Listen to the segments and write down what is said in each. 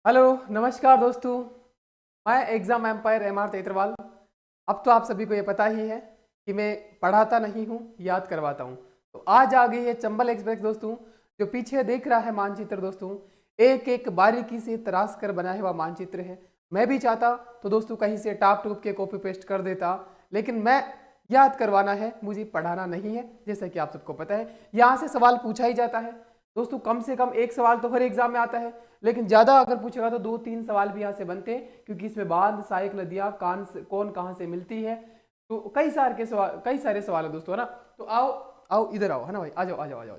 Hello नमस्कार दोस्तों। मैं एग्जाम एम्पायर एमआर तेतरवाल। अब तो आप सभी को ये पता ही है कि मैं पढ़ाता नहीं हूँ, याद करवाता हूँ। तो आज आ गई है चंबल एक्सप्रेस दोस्तों। जो पीछे देख रहा है मानचित्र दोस्तों, एक एक बारीकी से तराश कर बनाया हुआ मानचित्र है। मैं भी चाहता तो दोस्तों कहीं से टाप टूप के कॉपी पेस्ट कर देता, लेकिन मैं याद करवाना है, मुझे पढ़ाना नहीं है। जैसा कि आप सबको पता है, यहाँ से सवाल पूछा ही जाता है दोस्तों। कम से कम एक सवाल तो हर एग्जाम में आता है, लेकिन ज्यादा अगर पूछेगा तो 2-3 सवाल भी यहाँ से बनते हैं, क्योंकि इसमें बांध, सहायक नदियां, कौन कहाँ से मिलती है। तो कई सारे सवाल है दोस्तों, है ना। तो आओ आओ इधर आओ, है ना भाई, आ जाओ आ जाओ आ जाओ।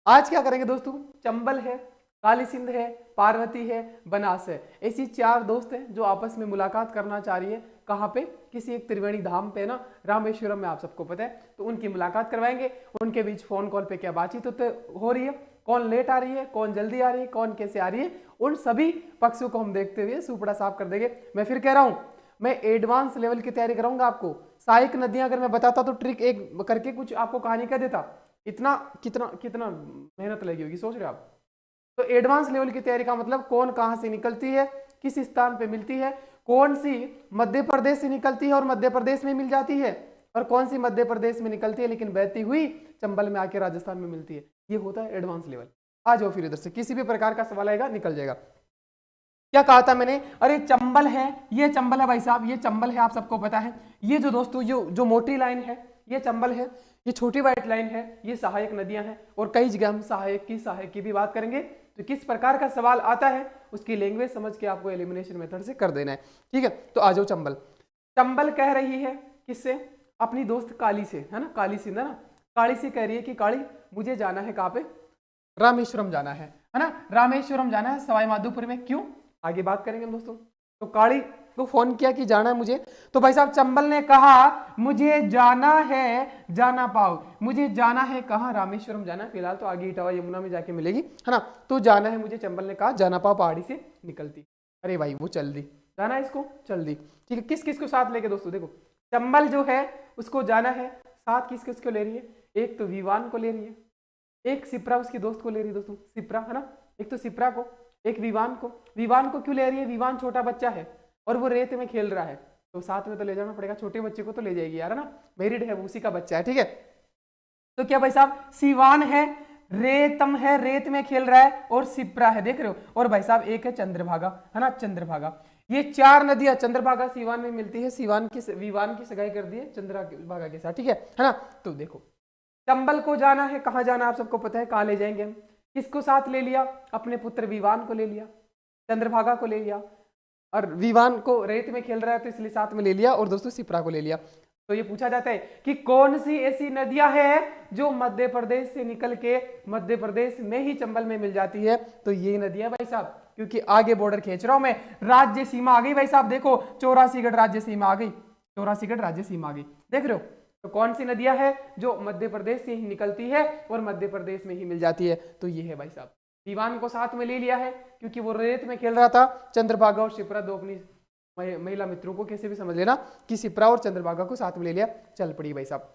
आज क्या करेंगे दोस्तों, चंबल है, काली सिंध है, पार्वती है, बनास है। ऐसी 4 दोस्त हैं जो आपस में मुलाकात करना चाह रही है। कहाँ पे? किसी एक त्रिवेणी धाम पे ना, रामेश्वरम में, आप सबको पता है। तो उनकी मुलाकात करवाएंगे। उनके बीच फोन कॉल पे क्या बातचीत हो रही है, कौन लेट आ रही है, कौन जल्दी आ रही है, कौन कैसे आ रही है, उन सभी पक्षों को हम देखते हुए सुपड़ा साफ कर देंगे। मैं फिर कह रहा हूं, मैं एडवांस लेवल की तैयारी कराऊंगा आपको। सहायक नदियां अगर मैं बताता तो ट्रिक एक करके कुछ आपको कहानी कह देता। इतना कितना कितना मेहनत लगी होगी, सोच रहे हो आप। तो एडवांस लेवल की तैयारी का मतलब कौन कहां से निकलती है, किस स्थान पे मिलती है, कौन सी मध्य प्रदेश से निकलती है और मध्य प्रदेश में मिल जाती है, और कौन सी मध्य प्रदेश में निकलती है लेकिन बहती हुई चंबल में आके राजस्थान में मिलती है। ये होता है एडवांस लेवल। आ जाओ फिर, इधर से किसी भी प्रकार का सवाल आएगा निकल जाएगा। क्या कहा था मैंने? अरे चंबल है, ये चंबल है भाई साहब, ये चंबल है, आप सबको पता है। ये जो दोस्तों जो मोटी लाइन है ये चंबल है, ये छोटी व्हाइट लाइन है ये सहायक नदियां हैं। और कई जगह हम सहायक की भी बात करेंगे। तो किस प्रकार का सवाल आता है उसकी लैंग्वेज समझ के आपको एलिमिनेशन मेथड से कर देना है, ठीक है। तो आ जाओ चंबल। चंबल कह रही है किससे? अपनी दोस्त काली से, है ना। काली सिंध, है ना। काली से कह रही है कि काली मुझे जाना है कहाँ पे? रामेश्वरम जाना है ना। रामेश्वरम जाना है सवाई माधोपुर में। क्यों? आगे बात करेंगे हम दोस्तों। तो काली को फोन किया कि जाना है मुझे। तो भाई साहब चंबल ने कहा मुझे जाना है, जाना पाओ, मुझे जाना है कहाँ? रामेश्वरम जाना है। फिलहाल तो आगे इटावा यमुना में जाके मिलेगी, है ना। तो जाना है मुझे, चंबल ने कहा। जाना पाओ पहाड़ी से निकलती। अरे भाई वो चल दी, जाना है इसको, चल दी, ठीक है। किस किस को साथ लेके दोस्तों? देखो चंबल जो है उसको जाना है, साथ किस किस को ले रही है? एक तो विवान को ले रही है, एक सिप्रा उसकी दोस्त को ले रही है दोस्तों, सिप्रा, है ना। एक तो सिप्रा को, एक विवान को। विवान को क्यों ले रही है? विवान छोटा बच्चा है और वो रेत में खेल रहा है, तो साथ में तो ले जाना पड़ेगा। छोटे बच्चे को तो ले जाएगी यार, है ना। मैरिड है, उसी का बच्चा है, ठीक है। तो क्या भाई साहब, सिवान है, रेतम है, रेत में खेल रहा है, और सिप्रा है, देख रहे हो। और भाई साहब एक है चंद्रभागा, है ना, चंद्रभागा। ये 4 नदियां चंद्रभागा सिवान में मिलती है। विवान की सगाई कर दी है चंद्रभागा के साथ, ठीक है ना। तो देखो चंबल को जाना है, कहां जाना है आप सबको पता है, कहां ले जाएंगे हम। किसको साथ ले लिया? अपने पुत्र विवान को ले लिया, चंद्रभागा को ले लिया, और विवान को रेत में खेल रहा है तो इसलिए साथ में ले लिया, और दोस्तों सिप्रा को ले लिया। तो ये पूछा जाता है कि कौन सी ऐसी नदियां हैं जो मध्य प्रदेश से निकल के मध्य प्रदेश में ही चंबल में मिल जाती है। तो ये नदियां भाई साहब, क्योंकि आगे बॉर्डर खींच रहा हूं मैं, राज्य सीमा आ गई भाई साहब। देखो 84गढ़ राज्य सीमा आ गई, 84गढ़ राज्य सीमा आ गई, देख रहे हो। तो कौन सी नदियां हैं जो मध्य प्रदेश से ही निकलती है और मध्य प्रदेश में ही मिल जाती है? तो ये है भाई साहब। दीवान को साथ में ले लिया है क्योंकि वो रेत में खेल रहा था। चंद्रभागा और शिप्रा दो अपनी महिला मित्रों को, कैसे भी समझ लेना कि शिप्रा और चंद्रभागा को साथ में ले लिया, चल पड़ी भाई साहब।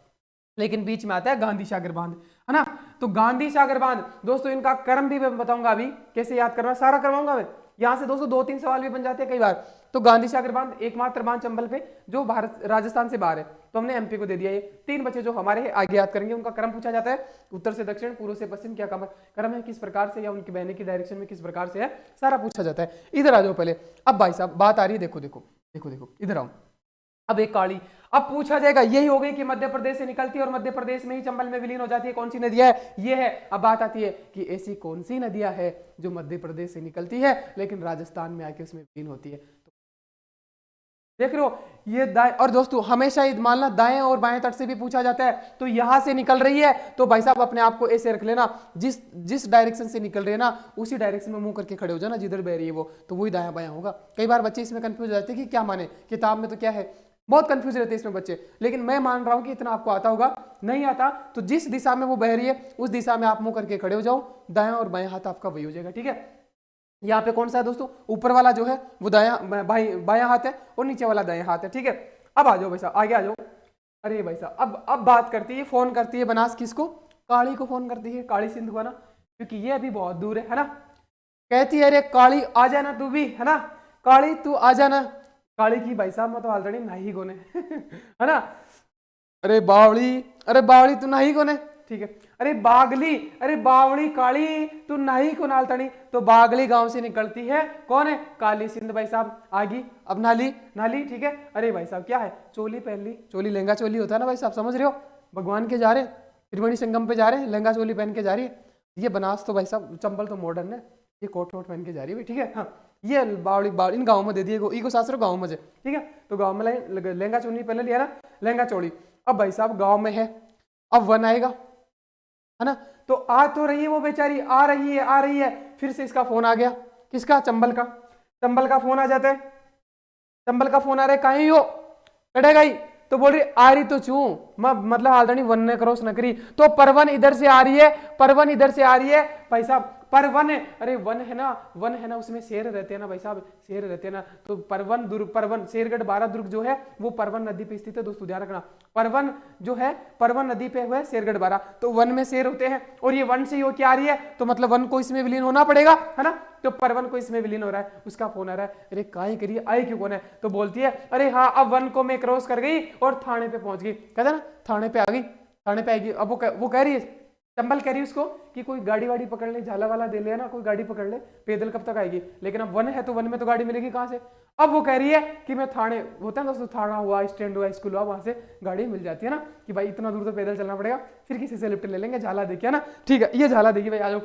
लेकिन बीच में आता है गांधी सागर बांध, है ना। तो गांधी सागर बांध दोस्तों, इनका क्रम भी मैं बताऊंगा अभी कैसे याद करना, सारा करवाऊंगा मैं। यहां से दोस्तों 2-3 सवाल भी बन जाते हैं कई बार। तो गांधी सागर बांध एकमात्र बांध चंबल पे जो भारत राजस्थान से बाहर है, तो हमने एमपी को दे दिया। ये 3 बच्चे जो हमारे हैं आगे याद करेंगे, उनका क्रम पूछा जाता है। उत्तर से दक्षिण, पूर्व से पश्चिम, क्या क्रम है, किस प्रकार से, या उनकी बहने की डायरेक्शन में किस प्रकार से है, सारा पूछा जाता है। इधर आ जाओ पहले। अब भाई साहब बात आ रही है, देखो देखो देखो देखो, इधर आओ। अब एक काली, अब पूछा जाएगा, यही हो गई कि मध्य प्रदेश से निकलती है और मध्य प्रदेश में ही चंबल में विलीन हो जाती है। कौन सी नदियां है? ये है। अब बात आती है कि ऐसी कौन सी नदियां है जो मध्य प्रदेश से निकलती है लेकिन राजस्थान में आके उसमें विलीन होती है। तो देख रहे हो ये दाएं, और दोस्तों हमेशा मानना दाएं और बाएं तट से भी पूछा जाता है। तो यहां से निकल रही है तो भाई साहब अपने आप को ऐसे रख लेना, जिस डायरेक्शन से निकल रही है ना उसी डायरेक्शन में मुंह करके खड़े हो जाना, जिधर बह रही है वो, तो वही दाया बाया होगा। कई बार बच्चे इसमें कंफ्यूज हो जाते हैं कि क्या माने, किताब में तो क्या है, बहुत कंफ्यूज रहते हैं इसमें बच्चे। लेकिन मैं मान रहा हूं कि इतना आपको आता होगा। नहीं आता तो जिस दिशा में वो बह रही है उस दिशा में आप मुंह करके खड़े हो जाओ, दायां और बायां हाथ आपका वही हो जाएगा, ठीक है। यहाँ पे कौन सा है दोस्तों? ऊपर वाला जो है वो बायां हाथ है और नीचे वाला दायां हाथ है, ठीक है। अब आ जाओ भाई साहब, आगे आ जाओ। अरे भाई साहब अब बात करती है, फोन करती है बनास, किसको? काली को फोन करती है, काली सिंध को ना, क्योंकि ये अभी बहुत दूर है ना। कहती है अरे काली आ जाना तू भी, है ना, काली तू आ जाना। काली की भाई साहब मैं तो हालतड़ी नहीं कोने है ना। अरे बावली तू नहीं कोने, ठीक है। अरे बावली काली तू नहीं को नालतनी। तो बागली गांव से निकलती है कौन है, काली सिंध भाई साहब आगी। अब नाली ठीक है। अरे भाई साहब क्या है, चोली पहन ली, चोली लहंगा चोली होता है ना भाई साहब, समझ रहे हो, भगवान के जा रहे हैं, त्रिवेणी संगम पे जा रहे हैं, लहंगा चोली पहन के जा रही है। ये बनास तो भाई साहब चंबल तो मॉडर्न है, ये कोट वोट पहन के जा रही है, ठीक है। हाँ ये बावली इन गाँव में दे दिए, इको शास्त्र गाँव में, ठीक है। तो गाँव में लहंगा चोली पहन लिया ना, लहंगा चोली। अब भाई साहब गाँव में है, अब वन आएगा, है ना। तो आ तो रही है वो बेचारी, आ रही है। फिर से इसका फोन आ गया, किसका, चंबल का फोन आ जाता है। चंबल का फोन आ रहा है, कहीं हो कटेगा ही। तो बोल रही आ रही तो चू मतलब हालदानी वन ने क्रॉस न करी। तो परवन इधर से आ रही है भाई साहब। परवन है, अरे वन है ना, उसमें शेर रहते हैं ना भाई साहब, शेर रहते हैं ना। तो परवन शेरगढ़ 12 दुर्ग जो है वो परवन नदी पे स्थित है दोस्तों, ध्यान रखना। परवन जो है परवन नदी पे हुआ है शेरगढ़ 12, तो वन में शेर होते हैं और ये वन से ही होके आ रही है, तो मतलब वन को इसमें विलीन होना पड़ेगा, है ना। तो परवन को इसमें विलीन हो रहा है। उसका फोन आ रहा है, अरे काहे करिए, आई क्यों कौन है। तो बोलती है अरे हाँ अब वन को मैं क्रॉस कर गई और थाने पे पहुंच गई, कहता ना थाने पे आ गई, थाने पे आएगी। अब वो कह रही है, चंबल कह रही है उसको कि कोई गाड़ी वाड़ी पकड़ ले, झाला वाला दे ले ना, कोई गाड़ी पकड़ ले, पैदल कब तक आएगी। लेकिन अब वन है तो वन में तो गाड़ी मिलेगी कहाँ से। अब वो कह रही है कि मैं थाने, होता है दोस्तों थाना हुआ, स्टैंड हुआ, स्कूल हुआ, वहां से गाड़ी मिल जाती है ना, कि भाई इतना दूर तो पैदल चलना पड़ेगा, फिर किसी से लिफ्ट ले लेंगे, झाला देखिए ना, ठीक है, ये झाला देखिए भाई आ जाओ।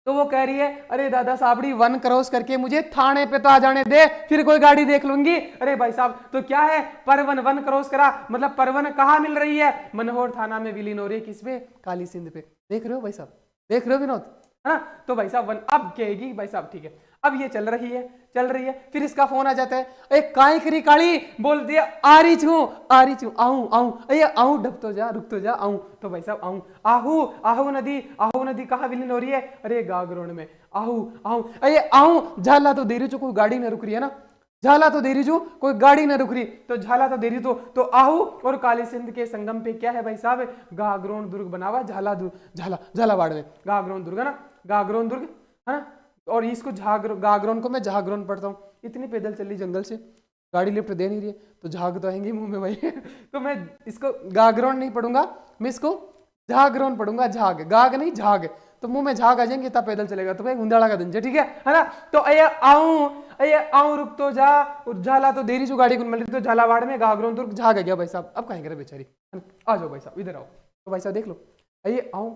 तो वो कह रही है अरे दादा साबड़ी वन क्रॉस करके मुझे थाने पे तो आ जाने दे, फिर कोई गाड़ी देख लूंगी। अरे भाई साहब तो क्या है, परवन वन क्रॉस करा, मतलब परवन कहाँ मिल रही है, मनोहर थाना में विलीन हो रही है, किसमें, काली सिंध पे। देख रहे हो भाई साहब, देख रहे हो विनोद, है ना। तो भाई साहब वन अब कहेगी भाई साहब ठीक है, अब ये चल रही है। फिर इसका फोन आ जाता है, अरे काय करी काली, बोल दिया आ रही छू, आऊं, अरे आऊं, रुक तो जा, आऊं। तो भाई साहब आहू नदी कहाँ विलीन हो रही है, अरे गागरोन में, आहू, अरे आऊं, झाला तो दे रही छू, कोई गाड़ी न रुक रही है ना, झाला तो दे रही छू, कोई गाड़ी न रुक रही, तो झाला तो दे रही तो आहू और काली सिंध के संगम पे क्या है भाई साहब, गागरोन दुर्ग बना हुआ, झालावाड़ में गागरोन दुर्ग है ना, गागरोन दुर्ग है ना। और इसको गागरोन को मैं झागरोन पढ़ता हूँ। इतनी पैदल चली जंगल से, गाड़ी लिफ्ट दे नहीं रही है, तो झाग तो आएंगे मुंह में भाई तो मैं इसको गागरोन नहीं पढ़ूंगा, मैं इसको झागरोन पढ़ूंगा, झाग, गाग नहीं झाग, तो मुंह में झाग आ जाएंगे तब पैदल चलेगा। तो भाई गुंदाड़ा का दिन ठीक है ना। तो अये आऊं, रुक तो जा, झाला तो देरी जो गाड़ी को मिल रही, तो झालावाड़ में गागरोन दुर्ग झाग आ गया भाई साहब। अब कहेंगे बेचारी, आ जाओ भाई साहब इधर आओ। तो भाई साहब देख लो, अये आऊं,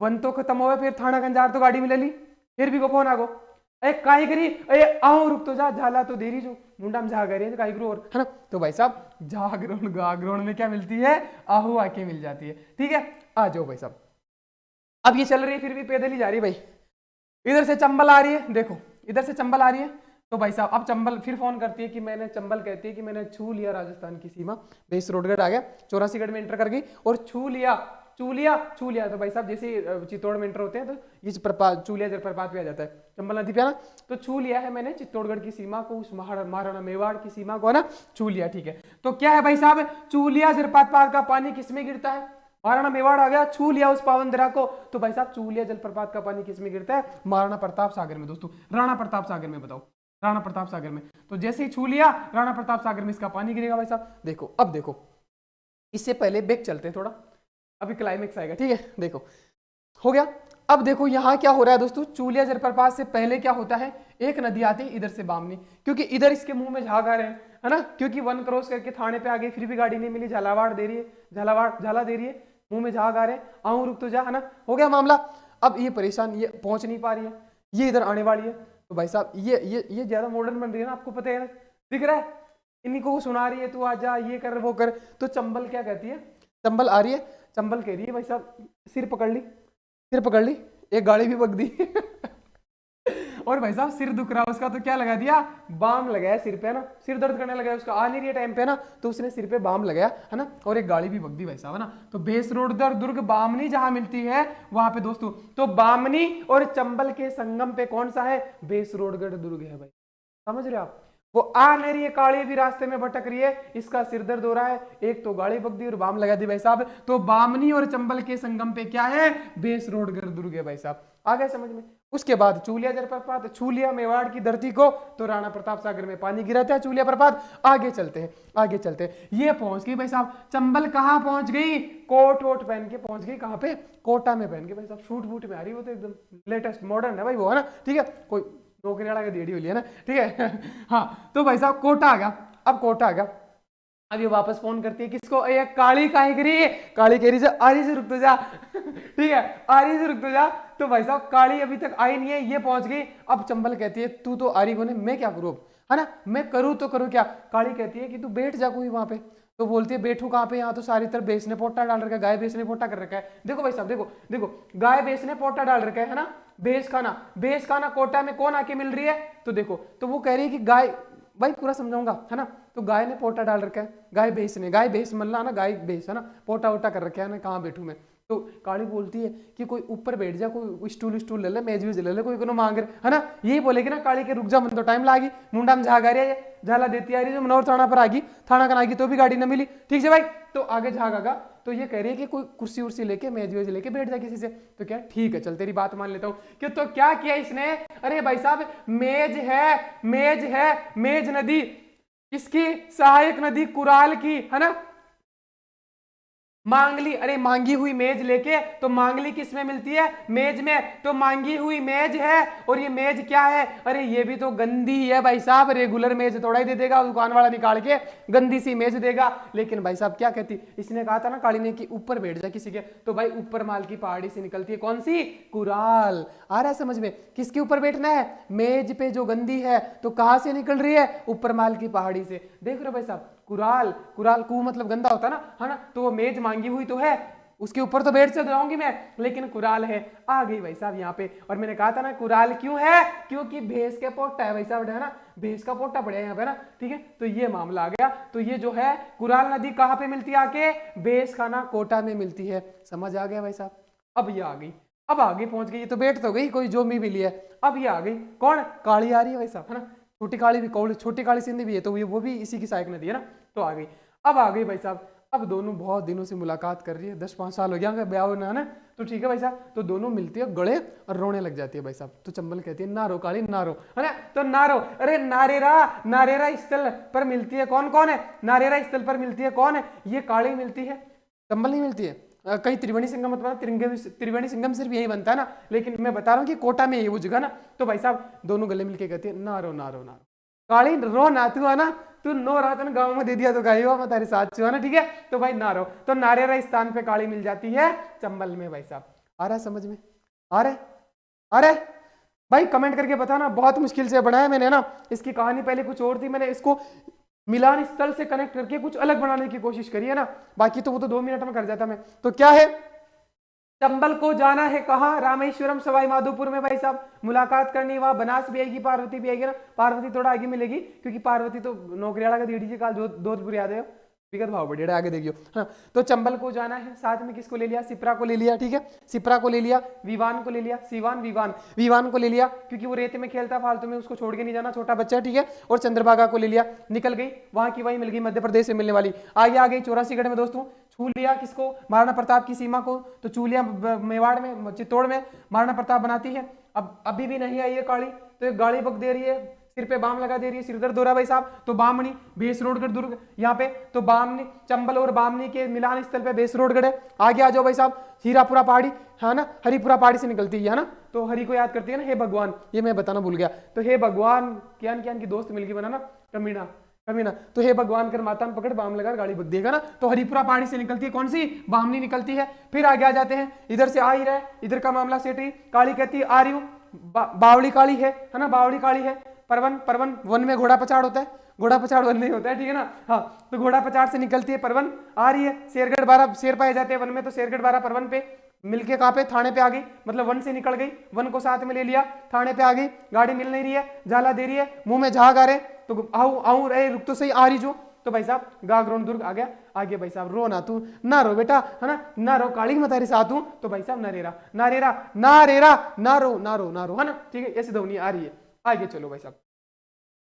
वन तो खत्म हो, फिर थाना गंजार तो गाड़ी मिले ली, फिर भी को फोन आगो, अरे काई करी, अरे आओ रुक तो जा, झाला तो देरी जो मुंडा में झाग रही है काई करू, और है ना। तो भाई साहब जागरण गागरण में क्या मिलती है, आहू आके मिल जाती है, ठीक है। आ जाओ भाई साहब, अब ये चल रही है, फिर भी पैदल ही जा रही है भाई। इधर से चंबल आ रही है, देखो इधर से चंबल आ रही है। तो भाई साहब अब चंबल फिर फोन करती है कि मैंने, चंबल कहती है कि मैंने छू लिया राजस्थान की सीमा, बेसरोडगढ़ आ गया, 84गढ़ में एंटर कर गई और छू लिया। तो भाई साहब जैसे चित्तौड़ में एंटर होते हैं तो ये चूलिया जलप्रपात पे आ जाता है, चंबल नदी पे ना। तो छू लिया है मैंने चित्तौड़गढ़ की सीमा को, उस महाराणा मेवाड़ की सीमा को, है ना, छू लिया, ठीक है। तो क्या है भाई साहब, चूलिया जलप्रपात का पानी किसमें गिरता है, महाराणा मेवाड़ आ गया, छू लिया उस पावन दरा को। तो भाई साहब चूलिया जलप्रपात का पानी किसमें गिरता है, महाराणा प्रताप सागर में दोस्तों, राणा प्रताप सागर में, बताओ राणा प्रताप सागर में। तो जैसे ही छू लिया राणा प्रताप सागर में इसका पानी गिरेगा भाई साहब। देखो अब देखो, इससे पहले बैक चलते हैं थोड़ा, अभी क्लाइमेक्स आएगा, ठीक है। देखो हो गया, अब देखो यहाँ क्या हो रहा है दोस्तों, चूलिया जलप्रपात से पहले क्या होता है, एक नदी आती है इधर से बामनी, क्योंकि इधर इसके मुंह में झाग आ रहे हैं, है ना, क्योंकि वन क्रॉस करके थाने पे आ गई, फिर भी गाड़ी नहीं मिली, झाला दे रही है, मुंह में झाग आ रहे हैं, आऊं रुक तो जा, है ना, हो गया मामला। अब ये परेशान, ये पहुंच नहीं पा रही है, ये इधर आने वाली है। तो भाई साहब ये ज्यादा मॉडर्न बन रही है ना, आपको पता है, दिख रहा है, इन्हीं को सुना रही है, तू आ जा, ये कर वो कर। तो चंबल क्या कहती है, चंबल आ रही है, चंबल कह रही है भाई साहब सिर पकड़ ली, एक गाड़ी भी पक दी और भाई साहब सिर दुख रहा उसका, तो क्या लगा दिया, बाम लगाया सिर पे, है ना, सिर दर्द करने लगा उसका, आ नहीं रही टाइम पे ना, तो उसने सिर पे बाम लगाया, है ना, और एक गाड़ी भी पक दी भाई साहब, है ना। तो बेसरोडगढ़ दुर्ग बामनी जहां मिलती है वहां पे दोस्तों, तो बामनी और चंबल के संगम पे कौन सा है, बेसरोडगढ़ दुर्ग है भाई, समझ रहे हो आप। वो आ नहीं रही है, काली भी रास्ते में भटक रही है, इसका सिर दर्द हो रहा है, एक तो गाड़ी बक दी और बाम लगा दी भाई साहब। तो बामनी और चंबल के संगम पे क्या है, बेसरोडगढ़ दुर्ग है भाई साहब, आ गए समझ में। उसके बाद चूलिया जलप्रपात छू लिया मेवाड़ की धरती को तो राणा प्रताप सागर में पानी गिराता है चूलिया प्रपात। आगे चलते हैं, आगे चलते हैं। ये पहुंच गई भाई साहब चंबल, कहाँ पहुंच गई, कोट वोट पहन के पहुंच गई, कहाँ पे, कोटा में पहन के भाई साहब, शूट बूट में आ रही, वो तो एकदम लेटेस्ट मॉडर्न है भाई वो, है ना, ठीक है, कोई नौकरियाला का देड़ी हुई है ना, ठीक है। हाँ तो भाई साहब कोटा आ गया, अब कोटा आ गया, अब ये वापस फोन करती है किसको, ये काली काहे करी, काली कह रही से आरी से रुक तो जा, ठीक है, आरी से रुक तो जा। तो भाई साहब काली अभी तक आई नहीं है, ये पहुंच गई। अब चंबल कहती है तू तो आरी को ने, मैं क्या करूं, है ना, मैं करूं तो करूं क्या। काली कहती है कि तू बैठ जा कोई वहां पे, तो बोलती है बैठू कहाँ पे, यहाँ तो सारी तरफ बेच ने पोटा डाल रखा है, गाय बेच ने पोटा कर रखा है। देखो भाई साहब, देखो देखो, गाय बेच ने पोटा डाल रखा है ना, बेच खाना कोटा में कौन आके मिल रही है, तो देखो, तो वो कह रही है कि गाय, भाई पूरा समझाऊंगा, है ना, तो गाय ने पोटा डाल रखा है, गाय भैंस ने, गाय भैंस मल्ला ना, गाय भैंस, है ना, पोटा वोटा कर रखा है ना, कहाँ बैठू मैं। तो काली बोलती है कि कोई ऊपर बैठ जा, कोई स्टूल स्टूल ले ले, मेज वेज ले ले, कोई कोनो मांग रहे, है ना, यही बोलेगी ना काली के, रुक जा मन तो टाइम लागी, मुंडा में झाग आ रही है, झाला देती आ रही है, मनोहर थाना पर आ गई, थाना का आगी तो भी गाड़ी ना मिली, ठीक है भाई, तो आगे झाग आगा, तो ये कह रही है कि कोई कुर्सी उर्सी लेके मेज वेज लेके बैठ जा किसी से, तो क्या ठीक है चल तेरी बात मान लेता हूँ कि, तो क्या किया इसने, अरे भाई साहब मेज है, मेज नदी किसकी, सहायक नदी कुराल की, है ना, मांगली, अरे मांगी हुई मेज लेके, तो मांगली किस में मिलती है, मेज में, तो मांगी हुई मेज है, और ये मेज क्या है, अरे ये भी तो गंदी ही है भाई साहब, रेगुलर मेज थोड़ा ही दे देगा, दुकान वाला निकाल के गंदी सी मेज देगा। लेकिन भाई साहब क्या कहती, इसने कहा था ना काली ने कि ऊपर बैठ जा किसी के, तो भाई ऊपर माल की पहाड़ी से निकलती है कौन सी, कुराल, आ रहा है समझ में, किसके ऊपर बैठना है, मेज पे जो गंदी है, तो कहां से निकल रही है, ऊपर माल की पहाड़ी से। देख रहे हो भाई साहब, कुराल, कुराल कु मतलब गंदा होता ना, है ना, तो वो मेज मांगी हुई तो है, उसके ऊपर तो बैठ से जाऊंगी मैं, लेकिन कुराल है, आ गई भाई साहब यहाँ पे। और मैंने कहा था ना कुराल क्यों है, क्योंकि भैंस के पोटा है भाई साहब, है ना, भैंस का पोटा पड़ा है यहाँ पे ना, ठीक है, तो ये मामला आ गया। तो ये जो है कुराल नदी कहाँ पे मिलती है आके, भैंस खाना कोटा में मिलती है, समझ आ गया भाई साहब। अब ये आ गई, अब आगे पहुंच गई, ये तो बैठ तो गई, कोई जो भी मिली है, अब ये आ गई कौन, काली आ रही है भाई साहब, है ना, छोटी काली भी, छोटी काली सिंधी भी है, तो वो भी इसी की सहायक नदी है ना, तो आ गई। अब आ गई भाई साहब, अब दोनों बहुत दिनों से मुलाकात कर रही है, 10-5 साल हो गया ब्याह होना, है ना, तो ठीक है भाई साहब, तो दोनों मिलती है गले और रोने लग जाती है भाई साहब। तो चंबल कहती है ना रो काली ना रो, है ना, तो ना रो, अरे नारेरा स्थल पर मिलती है कौन कौन है, नारेरा स्थल पर मिलती है कौन है, ये काली मिलती है, चंबल नहीं मिलती है। कहीं त्रिवेणी संगम मतलब त्रिवेणी संगम सिर्फ यही बनता है ना, लेकिन मैं बता रहा हूँ कि कोटा में ये वो जगह ना, तो भाई साहब दोनों गले मिलके कहती है ना रो ना रो ना रो, काली रो ना, तू है ना, तू नो रातन गांव में दे दिया तो गाई हो, मैं तेरे साथ छू, है ना, ठीक है, तो भाई ना रो, तो नारेरा स्थान पे काली मिल जाती है चंबल में भाई साहब। आ रहा है समझ में, आ रहे भाई, कमेंट करके बताना, बहुत मुश्किल से बनाया मैंने ना, इसकी कहानी पहले कुछ और थी, मैंने इसको मिलान स्थल से कनेक्ट करके कुछ अलग बनाने की कोशिश करी है ना, बाकी तो वो तो 2 मिनट में कर जाता मैं। तो क्या है, चंबल को जाना है कहाँ, रामेश्वरम सवाई माधोपुर में भाई साहब, मुलाकात करनी, वहां बनास भी आएगी, पार्वती भी आएगी ना, पार्वती थोड़ा आगे मिलेगी, क्योंकि पार्वती तो नौकरियाला का दीदी जी काल जोधपुर याद है, विगत भाव बढ़िया आगे देखियो, हाँ, तो चंबल को जाना है, साथ में किसको ले लिया, सिप्रा को ले लिया, ठीक है, सिप्रा को ले लिया, विवान को ले लिया, विवान को ले लिया, क्योंकि वो रेत में खेलता फालतू में, उसको छोड़ के नहीं जाना, छोटा बच्चा, ठीक है, और चंद्रभागा को ले लिया, निकल गई, वहां की वहीं मिल गई, मध्य प्रदेश से मिलने वाली, आगे आ गई 84 में दोस्तों, छू लिया किसको, महाराणा प्रताप की सीमा को, तो छू लिया मेवाड़ में, चित्तौड़ में महाराणा प्रताप बनाती है। अब अभी भी नहीं आई है काली, तो एक गाड़ी बक दे रही है, सिर पे बाम लगा दे रही है, सिर दर्द हो रहा भाई साहब, तो बामनी भेसरोडगढ़ दुर्ग यहाँ पे, तो बामनी चंबल और बामनी के मिलान स्थल पे भेसरोडगढ़ है। आगे आ जाओ भाई साहब, हीरापुरा पहाड़ी है ना, हरिपुरा पहाड़ी से निकलती है ना, तो हरि को याद करती है ना, हे भगवान, ये मैं बताना भूल गया, तो हे भगवान ज्ञान की दोस्त मिल गई बनाना, कमीना, तो हे भगवान कर माता में पकड़, बाम लगा गाड़ी बक देगा ना, तो हरिपुरा पहाड़ी से निकलती है कौन सी, बामनी निकलती है। फिर आगे आ जाते हैं, इधर से आ ही रहा है, इधर का मामला सेट ही, काली कहती है आ रही हूँ, बावड़ी काली है ना, बावड़ी काली है, परवन वन में घोड़ा पछाड़ होता है, घोड़ा पछाड़ वन नहीं होता है, ठीक है ना, हाँ, तो घोड़ा पछाड़ से निकलती है परवन, आ रही है, शेरगढ़ 12 शेर पाए जाते हैं वन में, तो शेरगढ़ 12 परवन पे मिलके कहाँ पे, थाने पे आ गई, मतलब वन से निकल गई, वन को साथ में ले लिया, थाने पे आ गई, गाड़ी मिल नहीं रही है, झाला दे रही है, मुंह में झाग आ रहे, तो आऊं रे रुक तो सही, आ रही जो, तो भाई साहब गागरोन दुर्ग आ गया। आगे भाई साहब रो ना तू, ना रो बेटा, है ना, ना रो काली मैं तेरे साथ हूं, तो भाई साहब नरेरा नरेरा नारेरा ना रो ना रो ना रो, है ना, ठीक है, ऐसे ध्वनि आ रही है। आगे चलो भाई साहब,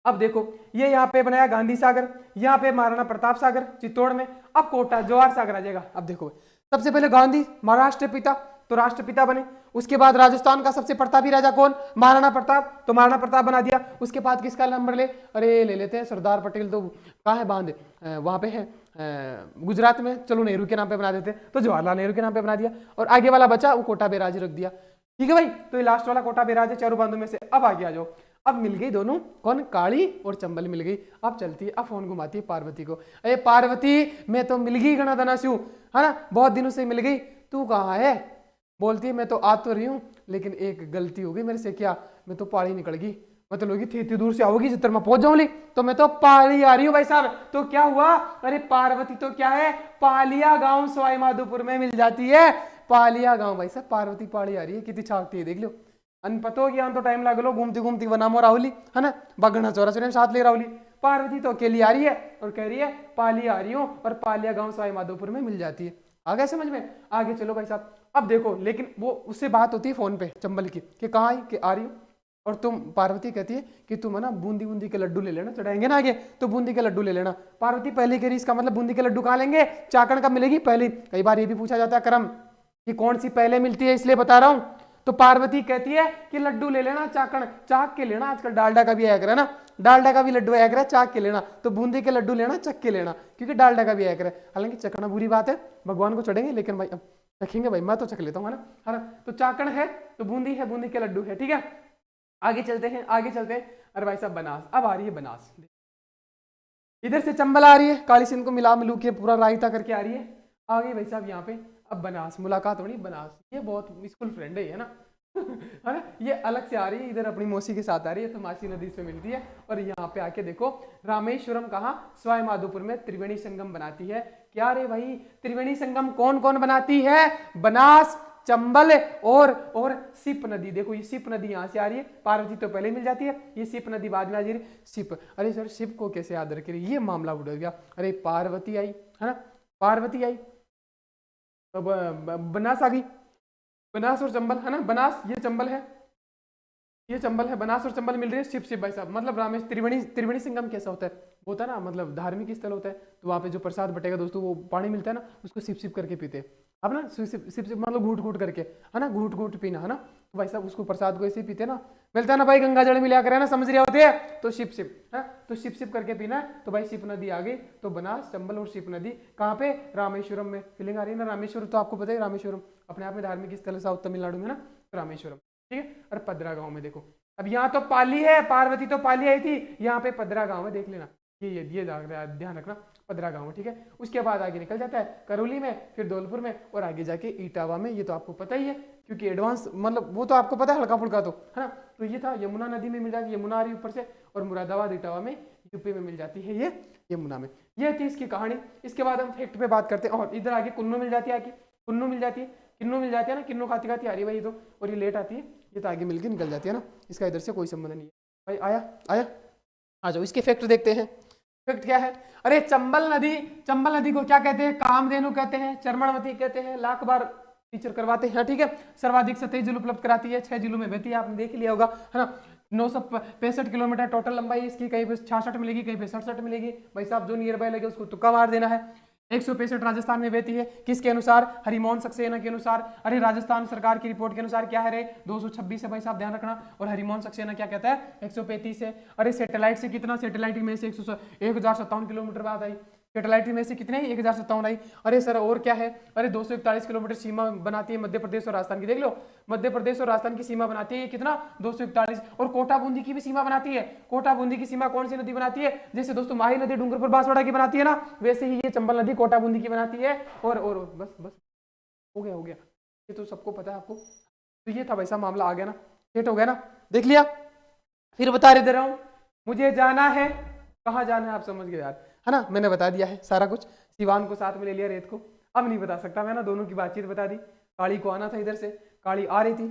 अब देखो ये यहाँ पे बनाया गांधी सागर, यहाँ पे महाराणा प्रताप सागर चित्तौड़ में, अब कोटा जवाहर सागर आ जाएगा। अब देखो सबसे पहले गांधी महाराष्ट्र पिता, तो राष्ट्रपिता बने। उसके बाद राजस्थान का सबसे प्रतापी राजा कौन? महाराणा प्रताप, तो महाराणा प्रताप बना दिया। उसके बाद किसका नंबर ले? अरे ले लेते हैं सरदार पटेल, तो कहाँ है बांध, वहां पे है गुजरात में, चलो नेहरू के नाम पे बना देते, तो जवाहरलाल नेहरू के नाम पे बना दिया। और आगे वाला बचा वो कोटा बेराज रख दिया। ठीक है भाई, तो ये लास्ट वाला कोटा बेराज है चारों बांधों में से। अब आगे आ जाओ, अब मिल गई दोनों, कौन? काली और चंबल मिल गई। अब चलती है, अब फोन घुमाती है पार्वती को। अरे पार्वती मैं तो मिल गई गणा धनास्यु, है ना, बहुत दिनों से मिल गई, तू कहाँ है? बोलती है मैं तो आ तो रही हूँ, लेकिन एक गलती हो गई मेरे से। क्या? मैं तो पहाड़ी निकल गई, मतलब लोगी थी इतनी दूर से आओगी जितना मैं पहुंच जाऊंगी, तो मैं तो पहाड़ी आ रही हूँ भाई साहब। तो क्या हुआ? अरे पार्वती तो क्या है, पालिया गांव सवाई माधोपुर में मिल जाती है। पालिया गांव भाई साहब, पार्वती पहाड़ी आ रही है, कितनी छाकती है देख लो। अनपतो की तो टाइम लग लो, घूमती घूमती बनामो राहुली, है ना, बागना चौरा से साथ ले राहुली। पार्वती तो अकेली आ रही है और कह रही है पालिया आ रही हूँ, और पालिया गांव सवाई माधोपुर में मिल जाती है। आ गया समझ में? आगे चलो भाई साहब। अब देखो, लेकिन वो उससे बात होती है फोन पे चंबल की, कि कहाँ आई, कि आ रही हूँ। और तुम, पार्वती कहती है कि तुम है ना बूंदी बूंदी के लड्डू ले लेना, चढ़ाएंगे ना आगे, तो बूंदी के लड्डू ले लेना। पार्वती पहले कह रही, इसका मतलब बूंदी के लड्डू कहाँ लेंगे? चाकण कब मिलेगी? पहले। कई बार ये भी पूछा जाता है क्रम कि कौन सी पहले मिलती है, इसलिए बता रहा हूं। तो पार्वती कहती है कि लड्डू ले लेना चाकण, चाक के लेना, आजकल डालडा का भी आया करे ना, डालडा का भी लड्डू आया करे, चाक के लेना, तो बूंदी के लड्डू लेना चक के लेना, क्योंकि डालडा का भी आया करे। हालांकि चखना बुरी बात है, भगवान को चढ़ेंगे, लेकिन भाई चखेंगे भाई, मैं तो चख लेता हूँ, है ना। तो चाकण है, तो बूंदी है, बूंदी के लड्डू है। ठीक है, आगे चलते हैं, आगे चलते हैं। अरे भाई साहब बनास, अब आ रही है बनास। इधर से चंबल आ रही है, काली सिंध को मिला मिलू के पूरा रायता करके आ रही है। आ गई भाई साहब यहाँ पे। अब बनास, मुलाकात होनी बनास, ये बहुत स्कूल फ्रेंड है ना है ना, ये अलग से आ रही है, इधर अपनी मौसी के साथ आ रही है, तो मासी नदी से मिलती है। और यहाँ पे आके देखो, रामेश्वरम कहाँ? सवाई माधोपुर में त्रिवेणी संगम बनाती है। क्या रे भाई, त्रिवेणी संगम कौन कौन बनाती है? बनास, चंबल और सिप नदी। देखो ये सिप नदी यहाँ से आ रही है, पार्वती तो पहले मिल जाती है, ये सिप नदी बाद में आ रही है। सिप, अरे सर सिप को कैसे याद रखे, ये मामला उड़ गया। अरे पार्वती आई, है ना, पार्वती आई, तो बनास आ गई, बनास और चंबल, है ना, बनास ये चंबल है, ये चंबल है, बनास और चंबल मिल रही है। शिप शिप भाई साहब, मतलब रामेश्वर त्रिवेणी संगम कैसा होता है? होता है ना, मतलब धार्मिक स्थल होता है, तो वहाँ पे जो प्रसाद बटेगा दोस्तों, वो पानी मिलता है ना, उसको सिप सिप करके पीते हैं। अब ना सिप सिप मतलब घूट घूट करके, है ना, घूट घूट पीना, है ना, तो भाई साहब उसको प्रसाद को ऐसे पीते ना, मिलता है ना भाई, गंगा जल मिला कर, है ना, समझ रहे होते हैं, तो शिप शिप है, तो शिप शिप करके पीना है। तो भाई शिप नदी आ गई, तो बनास, चंबल और शिप नदी कहाँ पे? रामेश्वरम में। फीलिंग आ रही है ना, रामेश्वरम तो आपको पता है, रामेश्वरम अपने आप में धार्मिक स्थल साउथ तमिलनाडु में ना, रामेश्वरम। ठीक है, और पदरा गांव में देखो, अब यहाँ तो पाली है, पार्वती तो पाली आई थी, यहाँ पे पदरा गांव है, देख लेना, ये ध्यान रखना, पदरा गांव है। ठीक है, उसके बाद आगे निकल जाता है करौली में, फिर धौलपुर में, और आगे जाके इटावा में। ये तो आपको पता ही है, क्योंकि एडवांस मतलब वो तो आपको पता है, हल्का फुल्का तो, है ना। तो ये था, यमुना नदी में मिल जाती है, यमुना आ रही ऊपर से, और मुरादाबाद इटावा में, यूपी में मिल जाती है ये यमुना में। ये थी इसकी कहानी। इसके बाद हम फैक्ट पे बात करते हैं, और इधर आगे कुन्नू मिल जाती है, आगे कुन्नू मिल जाती है, किन्नू मिल जाती है ना, किन्नू खाती खाती आ रही है भाई, तो और ये लेट आती है, ये तो आगे मिलकर निकल जाती है ना, इसका इधर से कोई संबंध नहीं है भाई। आया आया, आ जाओ, इसके फैक्ट देखते हैं। फैक्ट क्या है? अरे चंबल नदी को क्या कहते हैं? कामधेनु कहते हैं, चर्मणवती कहते हैं, लाख बार टीचर करवाते हैं। ठीक है, सर्वाधिक 27 जिले उपलब्ध कराती है, 6 जिलों में बहती है, आपने देख लिया होगा, है ना। 965 किलोमीटर टोटल लंबाई इसकी, कहीं पे 66 मिलेगी, कहीं पे 67 मिलेगी। भाई साहब जो नियर बाय लगे उसको तुक्का मार देना है। 165 राजस्थान में बहती है, किसके अनुसार? हरिमोहन सक्सेना के अनुसार। अरे राजस्थान सरकार की रिपोर्ट के अनुसार क्या है रे? 226 है भाई साहब, ध्यान रखना। और हरिमोहन सक्सेना क्या कहता है? 135 है। अरे सैटेलाइट से कितना? सैटेलाइट में से 1057 किलोमीटर बात आई, सैटेलाइट में से कितने? 1057 आई। अरे सर और क्या है? अरे 241 किलोमीटर सीमा बनाती है मध्य प्रदेश और राजस्थान की, देख लो, मध्य प्रदेश और राजस्थान की सीमा बनाती है, ये कितना? 241। और कोटा बूंदी की भी सीमा बनाती है। कोटा बूंदी की सीमा कौन सी नदी बनाती है? जैसे दोस्तों माही नदी डूंगरपुर बांसवाड़ा की बनाती है ना, वैसे ही ये चंबल नदी कोटा बूंदी की बनाती है। और बस बस हो गया, ये तो सबको पता है आपको। तो ये था भाई साहब मामला, आ गया ना, सेट हो गया ना, देख लिया। फिर बता दे रहा हूं, मुझे जाना है, कहाँ जाना है आप समझ गए यार, है ना, मैंने बता दिया है सारा कुछ। सिवान को साथ में ले लिया, रेत को अब नहीं बता सकता मैं ना, दोनों की बातचीत बता दी। काली को आना था इधर से, काली आ रही थी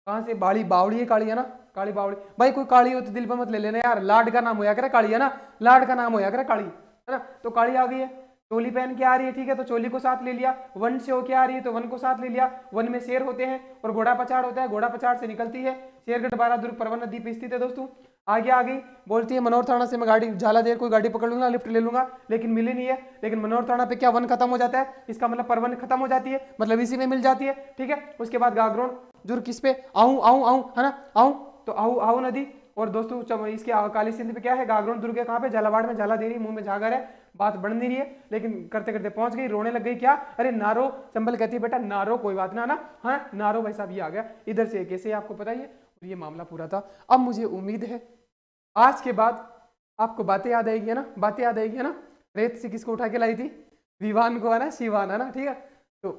कहाँ से? बावड़ी है काली, है ना, काली बावड़ी। भाई कोई काली हो तो दिल पर मत ले लेना यार, लाड का नाम होया करे काली, है ना, लाड का नाम होया करे काली, है ना। तो काली आ गई है, चोली पहन के आ रही है, ठीक है, तो चोली को साथ ले लिया। वन से होके आ रही है तो वन को साथ ले लिया। वन में शेर होते हैं और घोड़ा पछाड़ होता है, घोड़ा पछाड़ से निकलती है। शेरगढ़ बारह दुर्ग परवन नदी पे स्थित है दोस्तों। आगे आ गई, बोलती है मनोहर थाना से मैं गाड़ी झालादेर कोई गाड़ी पकड़ लूंगा, लिफ्ट ले लूंगा, लेकिन मिली नहीं है। लेकिन मनोहर थाना पे क्या वन खत्म हो जाता है, इसका मतलब परवन खत्म हो जाती है, मतलब इसी में मिल जाती है, ठीक है। उसके बाद गागरोन दुर्ग किस पे, आऊं आऊं आऊं, है ना, आऊं, तो आहू आहू नदी। और दोस्तों इसके काली सिंध पे क्या है, गागरोन दुर्ग है कहाँ पे, झालावाड़ में। झाला दे रही, मुंह में झागर है, बात बढ़ नहीं रही है, लेकिन करते करते पहुंच गई, रोने लग गई। क्या, अरे नारो, चंबल कहती है बेटा नारो, कोई बात ना, हाँ नारो भाई साहब ये आ गया इधर से, कैसे आपको पता ही है। और ये मामला पूरा था। अब मुझे उम्मीद है आज के बाद आपको बातें याद आएगी, है ना, बातें याद आएगी, है ना। रेत से किसको उठा के लाई थी, विवान को, है ना, शिवान, है ना, ठीक है। तो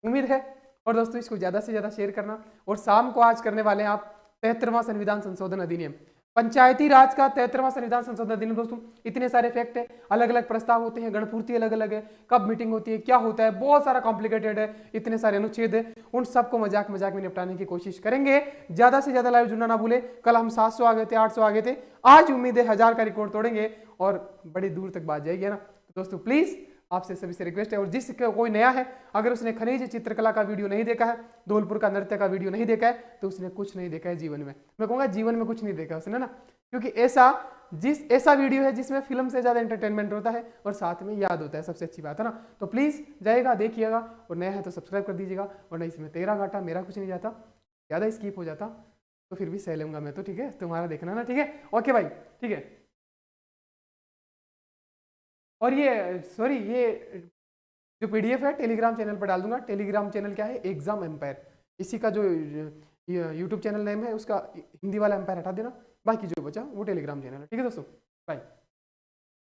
उम्मीद है। और दोस्तों इसको ज्यादा से ज्यादा शेयर करना। और शाम को आज करने वाले हैं आप 73वां संविधान संशोधन अधिनियम, पंचायती राज का 73वां संविधान संशोधन अधिनियम। दोस्तों इतने सारे फैक्ट है, अलग अलग प्रस्ताव होते हैं, गणपूर्ति अलग अलग है, कब मीटिंग होती है, क्या होता है, बहुत सारा कॉम्प्लिकेटेड है, इतने सारे अनुच्छेद है, उन सबको मजाक मजाक में निपटाने की कोशिश करेंगे। ज्यादा से ज्यादा लाइव जुड़ना ना भूले। कल हम 700 आ गए थे, 800 आ गए थे, आज उम्मीद है 1000 का रिकॉर्ड तोड़ेंगे और बड़ी दूर तक बात जाएगी, है ना। तो दोस्तों प्लीज आपसे सभी से रिक्वेस्ट है, और जिस कोई नया है, अगर उसने खनिज चित्रकला का वीडियो नहीं देखा है, धौलपुर का नृत्य का वीडियो नहीं देखा है, तो उसने कुछ नहीं देखा है जीवन में। मैं कहूँगा जीवन में कुछ नहीं देखा उसने ना, क्योंकि ऐसा वीडियो है जिसमें फिल्म से ज्यादा एंटरटेनमेंट होता है और साथ में याद होता है, सबसे अच्छी बात है ना। तो प्लीज जाएगा, देखिएगा, और नया है तो सब्सक्राइब कर दीजिएगा। और नहीं, इसमें तेरा घाटा, मेरा कुछ नहीं जाता, ज्यादा स्किप हो जाता तो फिर भी सह लूंगा मैं तो, ठीक है, तुम्हारा देखना ना, ठीक है, ओके भाई, ठीक है। और ये सॉरी, ये जो पीडीएफ है टेलीग्राम चैनल पर डाल दूंगा। टेलीग्राम चैनल क्या है, एग्जाम एम्पायर, इसी का जो यूट्यूब चैनल नेम है उसका हिंदी वाला एम्पायर हटा देना, बाकी जो बचा वो टेलीग्राम चैनल है, ठीक है दोस्तों, बाय।